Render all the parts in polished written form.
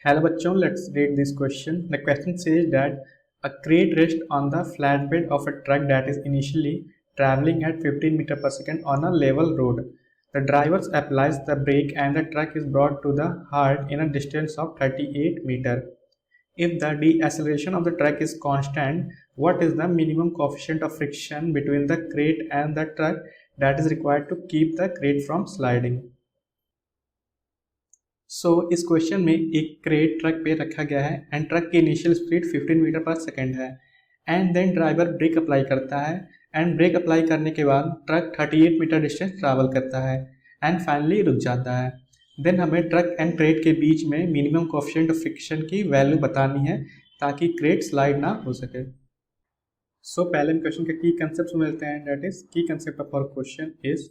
Hello bachon, let's read this question. The question says that a crate rests on the flatbed of a truck that is initially traveling at 15 meters per second on a level road. The driver applies the brake and the truck is brought to the halt in a distance of 38 meters. If the deceleration of the truck is constant, what is the minimum coefficient of friction between the crate and the truck that is required to keep the crate from sliding? इस question में एक crate truck पे रखा गया है and truck की initial speed 15 metre per second है and then driver brake apply करता है एंड ब्रेक अप्लाई करने के बाद ट्रक 38 मीटर डिस्टेंस ट्रैवल करता है एंड फाइनली रुक जाता है। देन हमें ट्रक एंड क्रेट के बीच में मिनिमम कोएफिशिएंट ऑफ फ्रिक्शन की वैल्यू बतानी है ताकि क्रेट स्लाइड ना हो सके। पहले हम क्वेश्चन के की कंसेप्ट मिलते हैं। That is key concept of our question is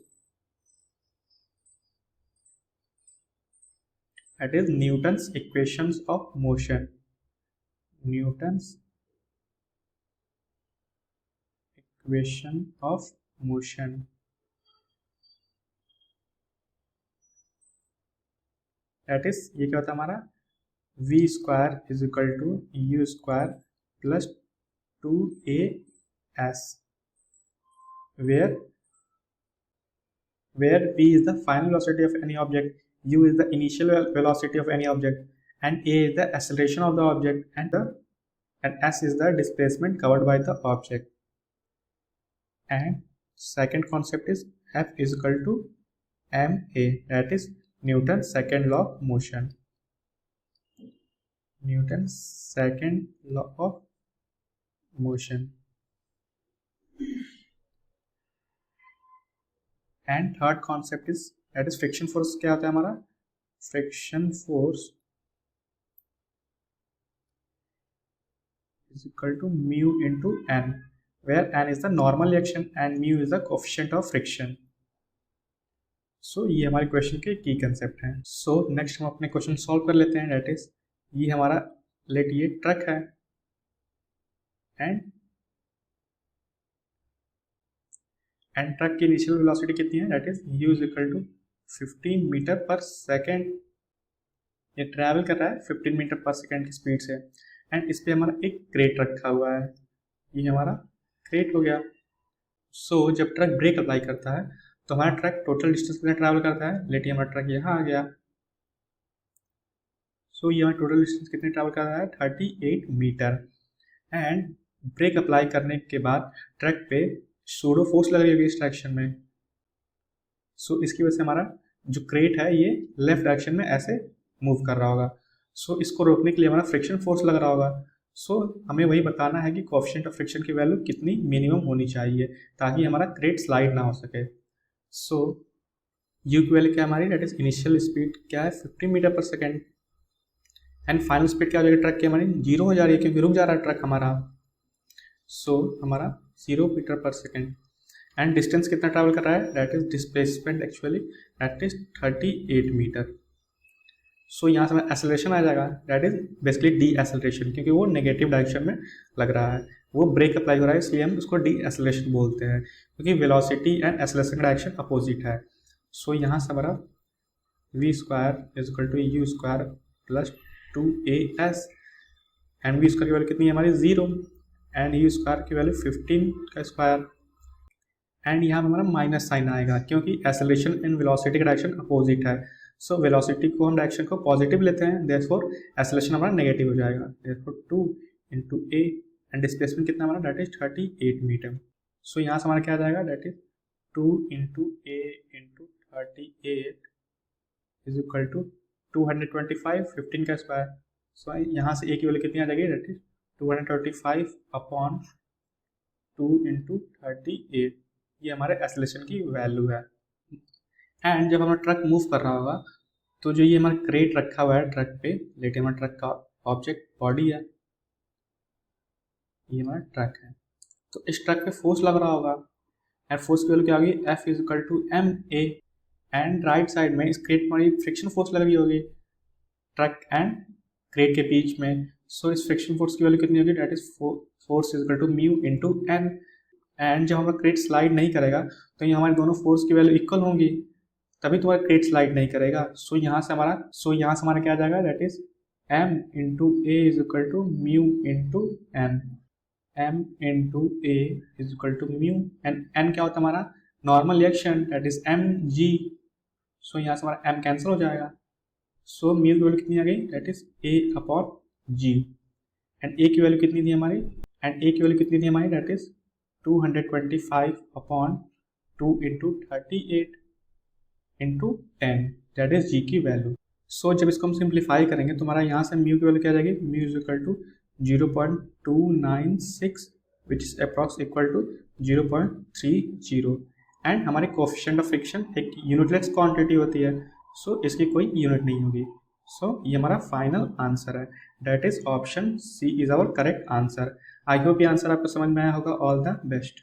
that is Newton's equations of motion. Newton's equation of motion. That is ये क्या होता है हमारा v square is equal to u square plus 2as where v is the final velocity of any object, u is the initial velocity of any object, and a is the acceleration of the object, and s is the displacement covered by the object. And second concept is F is equal to ma, that is Newton's second law of motion. Newton's second law of motion. And third concept is that is friction force. क्या होता है हमारा friction force is equal to mu into n, where n is the normal reaction and mu is the coefficient of friction. ये हमारे question के की concept हैं। Next हम अपने क्वेश्चन सॉल्व कर लेते हैं। दैट इज ये हमारा लेट ये ट्रक है एंड ट्रक की इनिशियल वेलोसिटी कितनी है, that is u is equal to 15 metre per second. ये ट्रैवल कर रहा है 15 मीटर पर सेकेंड की स्पीड से एंड इस पे हमारा एक क्रेट रखा हुआ है। ये हमारा क्रेट हो गया। जब ट्रक ब्रेक अप्लाई करता है तो हमारा ट्रक टोटल डिस्टेंस कितना ट्रैवल करता है। लेट हमारा ट्रक यहाँ आ गया। ये हमारा टोटल डिस्टेंस कितने ट्रैवल कर रहा है 38 मीटर एंड ब्रेक अप्लाई करने के बाद ट्रक पे सूडो फोर्स लग रही होगी इस डायरेक्शन में। इसकी वजह से हमारा जो क्रेट है ये लेफ्ट डायरेक्शन में ऐसे मूव कर रहा होगा। इसको रोकने के लिए हमारा फ्रिक्शन फोर्स लग रहा होगा। हमें वही बताना है कि कोएफिशिएंट ऑफ फ्रिक्शन की वैल्यू कितनी मिनिमम होनी चाहिए ताकि हमारा क्रेट स्लाइड ना हो सके। यू की वैल्यू क्या हमारी, दैट इज इनिशियल स्पीड क्या है 15 metre per second and final speed क्या हो जाएगी ट्रक की हमारी 0 हो जा रही है क्योंकि रुक जा रहा है ट्रक हमारा। हमारा 0 metre per second and distance कितना ट्रैवल कर रहा है, that is displacement actually that is 38 metre. यहाँ से हमें एक्सेलरेशन आ जाएगा, that is basically the acceleration क्योंकि वो नेगेटिव डायरेक्शन में लग रहा है, वो ब्रेक अप्लाई हो रहा है इसलिए हम उसको डी एक्सेलरेशन बोलते हैं क्योंकि वेलोसिटी एंड एक्सेलरेशन का डायरेक्शन अपोजिट है। यहाँ से हमारा v square is equal to u square plus 2as and v square की वैल्यू कितनी है हमारी 0 एंड u स्क्वायर की वैल्यू 15 का स्क्वायर एंड यहाँ पे हमारा माइनस साइन आएगा क्योंकि एक्सेलरेशन एंड वेलोसिटी का डायरेक्शन अपोजिट है। वेलोसिटी को हम डायरेक्शन को पॉजिटिव लेते हैं, देयरफॉर एक्सेलरेशन हमारा नेगेटिव हो जाएगा। Therefore 2 into a and displacement कितना हमारा, दैट इज 38 मीटर। यहाँ से हमारा क्या आ जाएगा, that is 2 into a into 38 is equal to 225 15 का स्क्वायर। यहाँ से a की वैल्यू कितनी आ जाएगी, दैट इज 225 अपॉन 2 into 38। ये हमारे एक्सेलरेशन की वैल्यू है। एंड जब हमारा ट्रक मूव कर रहा होगा तो जो ये हमारा क्रेट रखा हुआ है ट्रक पे, लेकिन हमारा ट्रक का ऑब्जेक्ट बॉडी है, ये हमारा ट्रक है, तो इस ट्रक पे फोर्स लग रहा होगा एंड फोर्स की वैल्यू क्या होगी, F is equal to ma and right side में इस क्रेट में हमारी फ्रिक्शन फोर्स लग रही होगी ट्रक एंड क्रेट के बीच में। इस फ्रिक्शन फोर्स की वैल्यू कितनी होगी, that is force is equal to mu into N and जब हमारा क्रेट स्लाइड नहीं करेगा तो ये हमारे दोनों फोर्स की वैल्यू इक्वल होंगी तभी तुम्हारा क्रेट स्लाइड नहीं करेगा। यहाँ से हमारा क्या आ जाएगा, that is m into a is equal to mu into n, m into a is equal to mu and n क्या होता है हमारा normal reaction that is m g. So यहाँ से हमारा m कैंसिल हो जाएगा। सो म्यू की वैल्यू कितनी आ गई that is a upon g and a की वैल्यू कितनी थी हमारी that is 225 upon 2 into 38 into 10 that is g की वैल्यू। सो जब इसको हम सिंप्लीफाई करेंगे तो हमारा यहाँ से म्यू की वैल्यू क्या आ जाएगी, mu is equal to 0.296 which is approx equal to 0.30 and हमारे कोफिशिएंट ऑफ फ्रिक्शन एक यूनिटलेस क्वांटिटी होती है, सो इसकी कोई यूनिट नहीं होगी। सो ये हमारा फाइनल आंसर है, that is option C is our correct answer. I hope ये आंसर आपको समझ में आया होगा। All the best.